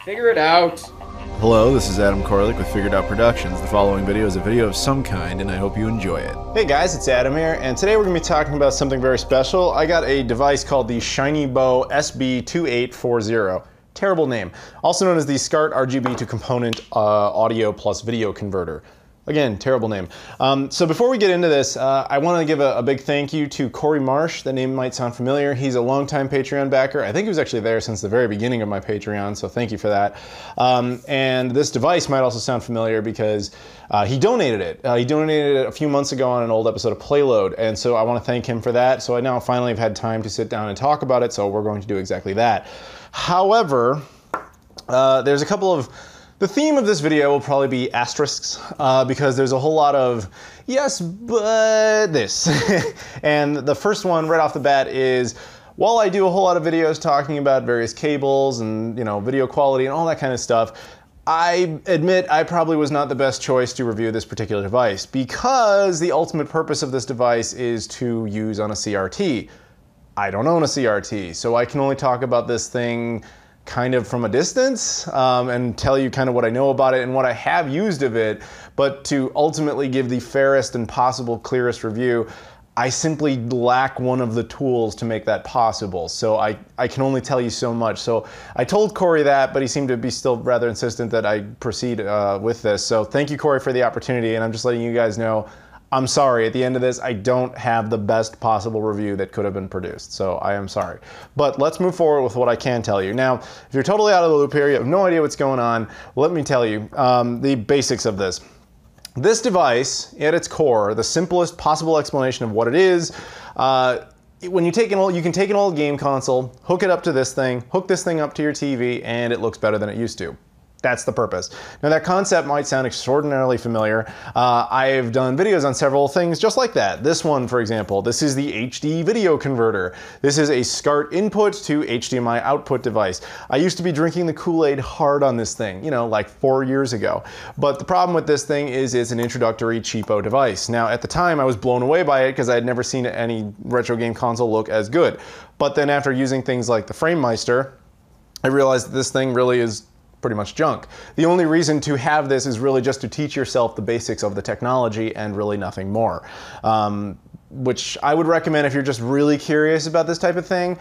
Figure it out. Hello, this is Adam Koralik with Figured Out Productions. The following video is a video of some kind, and I hope you enjoy it. Hey guys, it's Adam here, and today we're going to be talking about something very special. I got a device called the Shinybow SB-2840. Terrible name. Also known as the Scart RGB to component audio plus video converter. Again, terrible name. So before we get into this, I want to give a big thank you to Corey Marsh. The name might sound familiar. He's a longtime Patreon backer. I think he was actually there since the very beginning of my Patreon, so thank you for that. And this device might also sound familiar because he donated it. He donated it a few months ago on an old episode of Playload, and so I want to thank him for that. So I now finally have had time to sit down and talk about it, so we're going to do exactly that. However, there's a couple of... The theme of this video will probably be asterisks, because there's a whole lot of yes, but this. And the first one right off the bat is, while I do a whole lot of videos talking about various cables and, you know, video quality and all that kind of stuff, I admit I probably was not the best choice to review this particular device, because the ultimate purpose of this device is to use on a CRT. I don't own a CRT, so I can only talk about this thing kind of from a distance and tell you kind of what I know about it and what I have used of it, but to ultimately give the fairest and possible clearest review, I simply lack one of the tools to make that possible. So I can only tell you so much. So I told Corey that, but he seemed to be still rather insistent that I proceed with this. So thank you, Corey, for the opportunity, and I'm just letting you guys know, I'm sorry, at the end of this, I don't have the best possible review that could have been produced, so I am sorry. But let's move forward with what I can tell you. Now, if you're totally out of the loop here, you have no idea what's going on, let me tell you the basics of this. This device, at its core, the simplest possible explanation of what it is, when you take an old, you can take an old game console, hook it up to this thing, hook this thing up to your TV, and it looks better than it used to. That's the purpose. Now that concept might sound extraordinarily familiar. I've done videos on several things just like that. This one, for example, this is the HD video converter. This is a SCART input to HDMI output device. I used to be drinking the Kool-Aid hard on this thing, you know, like 4 years ago. But the problem with this thing is it's an introductory cheapo device. Now at the time I was blown away by it because I had never seen any retro game console look as good. But then after using things like the FrameMeister, I realized that this thing really is pretty much junk. The only reason to have this is really just to teach yourself the basics of the technology and really nothing more. Which I would recommend if you're just really curious about this type of thing.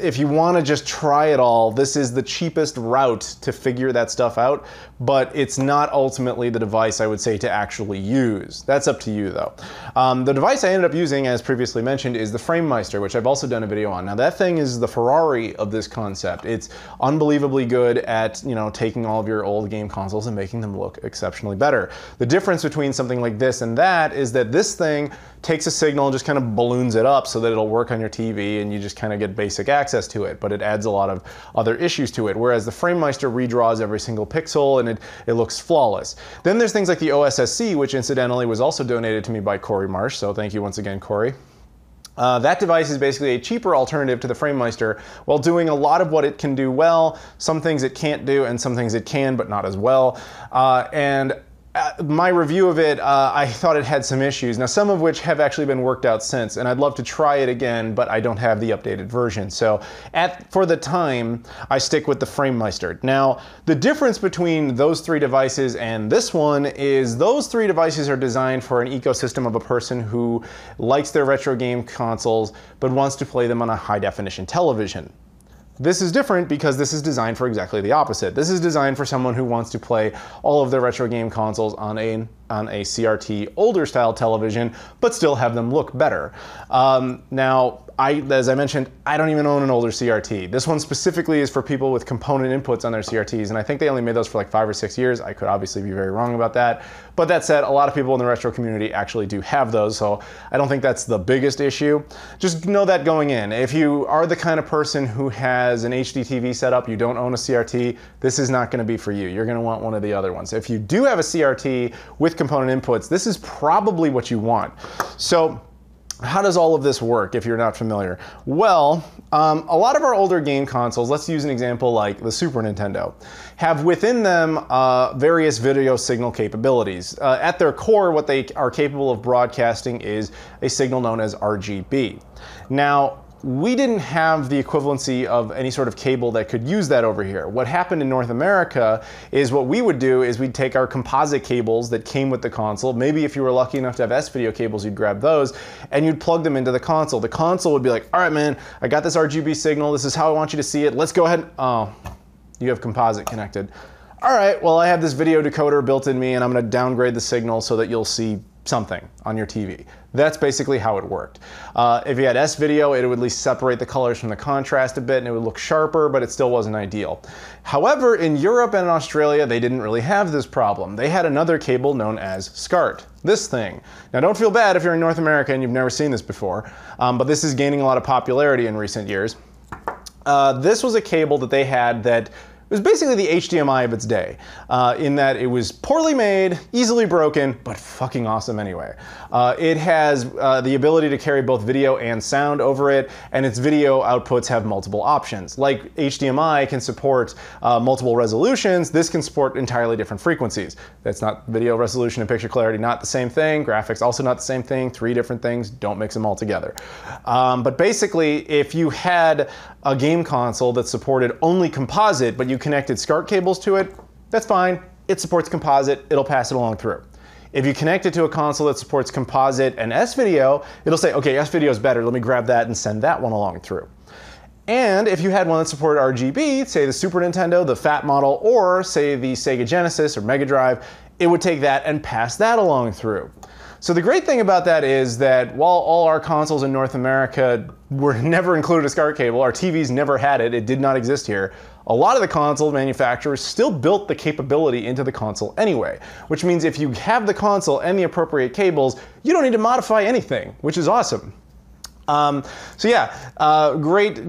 If you want to just try it all, this is the cheapest route to figure that stuff out, but it's not ultimately the device I would say to actually use. That's up to you though. The device I ended up using, as previously mentioned, is the FrameMeister, which I've also done a video on. Now that thing is the Ferrari of this concept. It's unbelievably good at, you know, taking all of your old game consoles and making them look exceptionally better. The difference between something like this and that is that this thing takes a signal and just kind of balloons it up so that it'll work on your TV and you just kind of get basic access to it, but it adds a lot of other issues to it, whereas the FrameMeister redraws every single pixel and it looks flawless. Then there's things like the OSSC, which incidentally was also donated to me by Corey Marsh, so thank you once again, Corey. That device is basically a cheaper alternative to the FrameMeister while doing a lot of what it can do well, some things it can't do and some things it can, but not as well. My review of it, I thought it had some issues, now some of which have actually been worked out since, and I'd love to try it again, but I don't have the updated version. So for the time, I stick with the FrameMeister. Now, the difference between those three devices and this one is those three devices are designed for an ecosystem of a person who likes their retro game consoles, but wants to play them on a high-definition television. This is different because this is designed for exactly the opposite. This is designed for someone who wants to play all of their retro game consoles on a CRT older style television, but still have them look better. Now, as I mentioned, I don't even own an older CRT. This one specifically is for people with component inputs on their CRTs, and I think they only made those for like 5 or 6 years. I could obviously be very wrong about that. But that said, a lot of people in the retro community actually do have those, so I don't think that's the biggest issue. Just know that going in. If you are the kind of person who has an HD TV setup, you don't own a CRT, this is not going to be for you. You're going to want one of the other ones. If you do have a CRT with component inputs, this is probably what you want. So how does all of this work if you're not familiar? Well, a lot of our older game consoles, let's use an example like the Super Nintendo, have within them various video signal capabilities. At their core, what they are capable of broadcasting is a signal known as RGB. Now, we didn't have the equivalency of any sort of cable that could use that over here. What happened in North America is what we would do is we'd take our composite cables that came with the console. Maybe if you were lucky enough to have S-video cables, you'd grab those and you'd plug them into the console. The console would be like, all right, man, I got this RGB signal. This is how I want you to see it. Let's go ahead. Oh, you have composite connected. All right, well, I have this video decoder built in me and I'm gonna downgrade the signal so that you'll see something on your TV. That's basically how it worked. If you had S-video, it would at least separate the colors from the contrast a bit and it would look sharper, but it still wasn't ideal. However, in Europe and in Australia, they didn't really have this problem. They had another cable known as SCART, this thing. Now don't feel bad if you're in North America and you've never seen this before, but this is gaining a lot of popularity in recent years. This was a cable that they had that it was basically the HDMI of its day, in that it was poorly made, easily broken, but fucking awesome anyway. It has the ability to carry both video and sound over it, and its video outputs have multiple options. Like HDMI can support multiple resolutions, this can support entirely different frequencies. That's not video resolution and picture clarity, not the same thing. Graphics also not the same thing. 3 different things, don't mix them all together. But basically, if you had a game console that supported only composite, but you connected SCART cables to it, that's fine. It supports composite, it'll pass it along through. If you connect it to a console that supports composite and S-video, it'll say, okay, S-video is better, let me grab that and send that one along through. And if you had one that supported RGB, say the Super Nintendo, the fat model, or say the Sega Genesis or Mega Drive, it would take that and pass that along through. So the great thing about that is that while all our consoles in North America were never included a SCART cable, our TVs never had it, it did not exist here, a lot of the console manufacturers still built the capability into the console anyway, which means if you have the console and the appropriate cables, you don't need to modify anything, which is awesome. So yeah, great,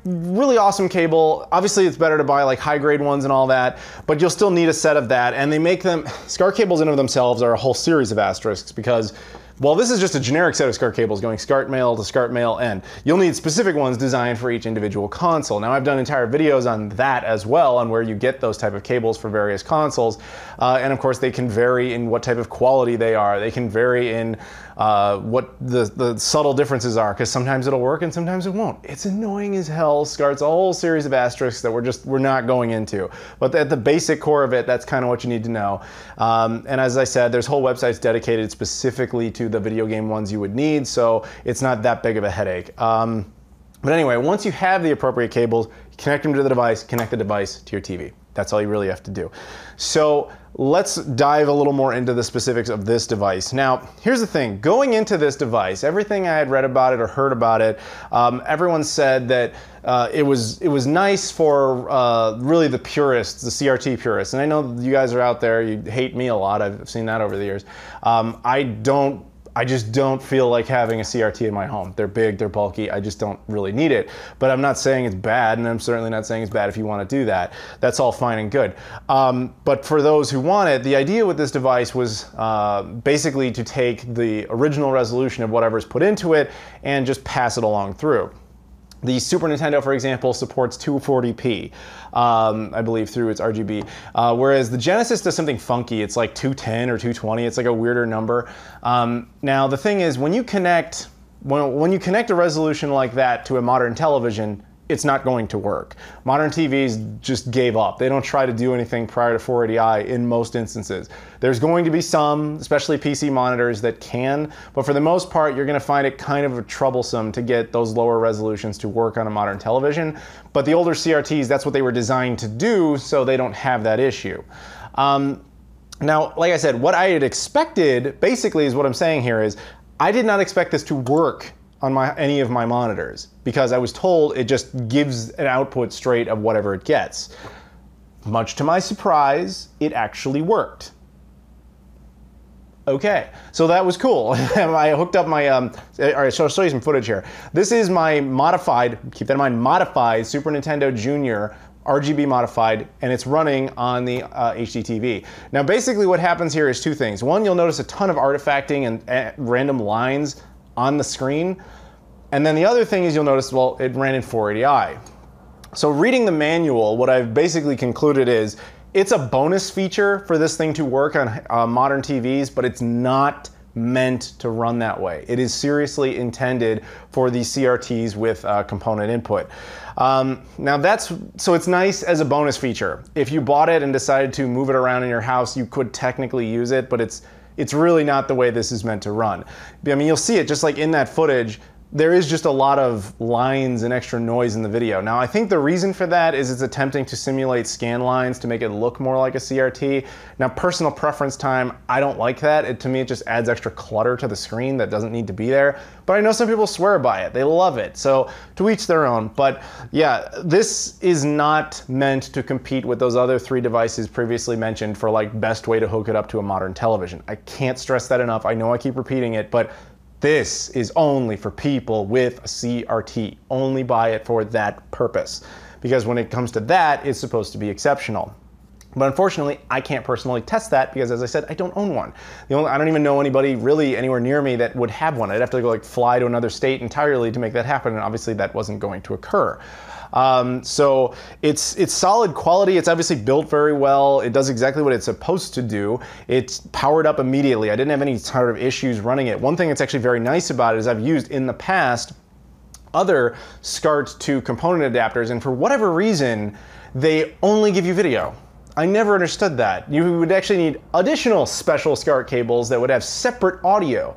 really awesome cable. Obviously it's better to buy like high grade ones and all that, but you'll still need a set of that. And they make them, SCART cables in of themselves are a whole series of asterisks because, well, this is just a generic set of SCART cables going SCART male to SCART male end. You'll need specific ones designed for each individual console. Now I've done entire videos on that as well, on where you get those type of cables for various consoles. And of course they can vary in what type of quality they are. They can vary in what the subtle differences are, because sometimes it'll work and sometimes it won't. It's annoying as hell. SCART's a whole series of asterisks that we're not going into. But at the basic core of it, that's kind of what you need to know. And as I said, there's whole websites dedicated specifically to the video game ones you would need, so it's not that big of a headache. But anyway, once you have the appropriate cables, connect them to the device, connect the device to your TV. That's all you really have to do. So let's dive a little more into the specifics of this device. Now, here's the thing. Going into this device, everything I had read about it or heard about it, everyone said that it was nice for really the purists, the CRT purists. And I know you guys are out there, you hate me a lot. I've seen that over the years. I just don't feel like having a CRT in my home. They're big, they're bulky, I just don't really need it. But I'm not saying it's bad, and I'm certainly not saying it's bad if you want to do that. That's all fine and good. But for those who want it, the idea with this device was basically to take the original resolution of whatever's put into it and just pass it along through. The Super Nintendo, for example, supports 240p, I believe, through its RGB, whereas the Genesis does something funky. It's like 210 or 220. It's like a weirder number. Now, the thing is, when you connect a resolution like that to a modern television, it's not going to work. Modern TVs just gave up. They don't try to do anything prior to 480i in most instances. There's going to be some, especially PC monitors, that can, but for the most part, you're going to find it kind of troublesome to get those lower resolutions to work on a modern television. But the older CRTs, that's what they were designed to do, so they don't have that issue. Now, like I said, what I had expected, basically, is what I'm saying here is, I did not expect this to work on any of my monitors, because I was told it just gives an output straight of whatever it gets. Much to my surprise, it actually worked. Okay, so that was cool. I hooked up my, all right, so I'll show you some footage here. This is my modified, keep that in mind, modified Super Nintendo Junior, RGB modified, and it's running on the HDTV. Now basically what happens here is two things. One, you'll notice a ton of artifacting and random lines on the screen. And then the other thing is you'll notice, well, it ran in 480i. So reading the manual, what I've basically concluded is it's a bonus feature for this thing to work on modern TVs, but it's not meant to run that way. It is seriously intended for these CRTs with component input. Now so it's nice as a bonus feature. If you bought it and decided to move it around in your house, you could technically use it, but it's really not the way this is meant to run. I mean, you'll see it just like in that footage. There is just a lot of lines and extra noise in the video. Now, I think the reason for that is it's attempting to simulate scan lines to make it look more like a CRT. Now, personal preference time, I don't like that. To me, it just adds extra clutter to the screen that doesn't need to be there. But I know some people swear by it. They love it. So to each their own. But yeah, this is not meant to compete with those other 3 devices previously mentioned for like best way to hook it up to a modern television. I can't stress that enough. I know I keep repeating it, but this is only for people with a CRT. Only buy it for that purpose. Because when it comes to that, it's supposed to be exceptional. But unfortunately, I can't personally test that because, as I said, I don't own one. I don't even know anybody really anywhere near me that would have one. I'd have to go like fly to another state entirely to make that happen, and obviously that wasn't going to occur. So it's solid quality. It's obviously built very well. It does exactly what it's supposed to do. It's powered up immediately. I didn't have any sort of issues running it. One thing that's actually very nice about it is I've used in the past other SCART to component adapters, and for whatever reason, they only give you video. I never understood that. You would actually need additional special SCART cables that would have separate audio.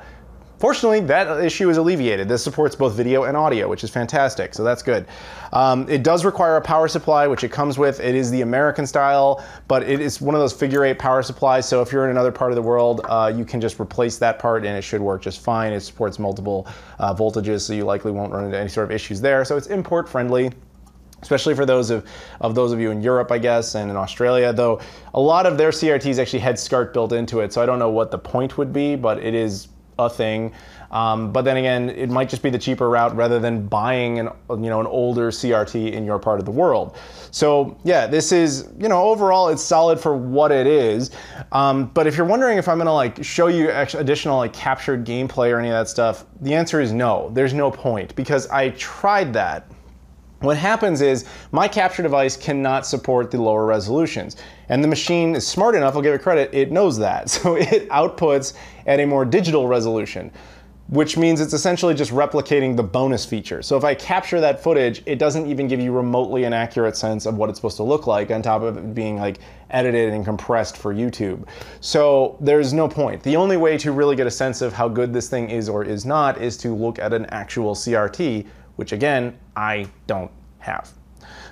Fortunately, that issue is alleviated. This supports both video and audio, which is fantastic, so that's good. It does require a power supply, which it comes with. It is the American style, but it is one of those figure-8 power supplies, so if you're in another part of the world, you can just replace that part and it should work just fine. It supports multiple voltages, so you likely won't run into any sort of issues there, so it's import-friendly. Especially for those of you in Europe, I guess, and in Australia, though a lot of their CRTs actually had SCART built into it, so I don't know what the point would be, but it is a thing. But then again, it might just be the cheaper route rather than buying an older CRT in your part of the world. So yeah, this is, overall it's solid for what it is. But if you're wondering if I'm gonna like show you additional like captured gameplay or any of that stuff, the answer is no. There's no point because I tried that. What happens is my capture device cannot support the lower resolutions. And the machine is smart enough, I'll give it credit, it knows that. So it outputs at a more digital resolution, which means it's essentially just replicating the bonus feature. So if I capture that footage, it doesn't even give you remotely an accurate sense of what it's supposed to look like on top of it being like edited and compressed for YouTube. So there's no point. The only way to really get a sense of how good this thing is or is not is to look at an actual CRT, which again, I don't have.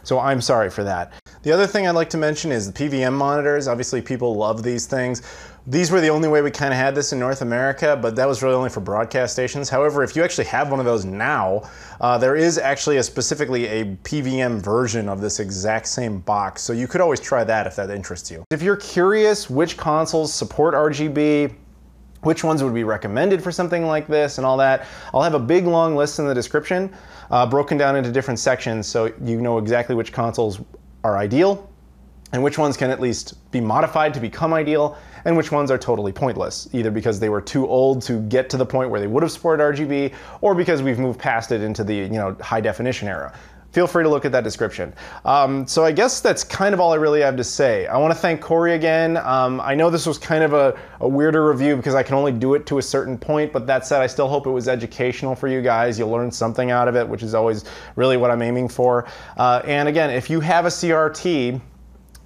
So I'm sorry for that. The other thing I'd like to mention is the PVM monitors. Obviously people love these things. These were the only way we kind of had this in North America, but that was really only for broadcast stations. However, if you actually have one of those now, there is actually specifically a PVM version of this exact same box. So you could always try that if that interests you. If you're curious which consoles support RGB, which ones would be recommended for something like this and all that, I'll have a big long list in the description, broken down into different sections so you know exactly which consoles are ideal and which ones can at least be modified to become ideal and which ones are totally pointless, either because they were too old to get to the point where they would have supported RGB or because we've moved past it into the high definition era. Feel free to look at that description. So I guess that's kind of all I really have to say. I want to thank Corey again. I know this was kind of a weirder review because I can only do it to a certain point, but that said, I still hope it was educational for you guys. You'll learn something out of it, which is always really what I'm aiming for. And again, if you have a CRT,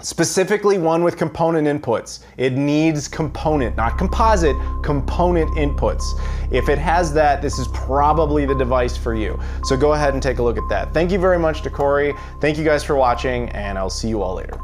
specifically one with component inputs. It needs component, not composite, component inputs. If it has that, this is probably the device for you. So go ahead and take a look at that. Thank you very much to Corey. Thank you guys for watching, and I'll see you all later.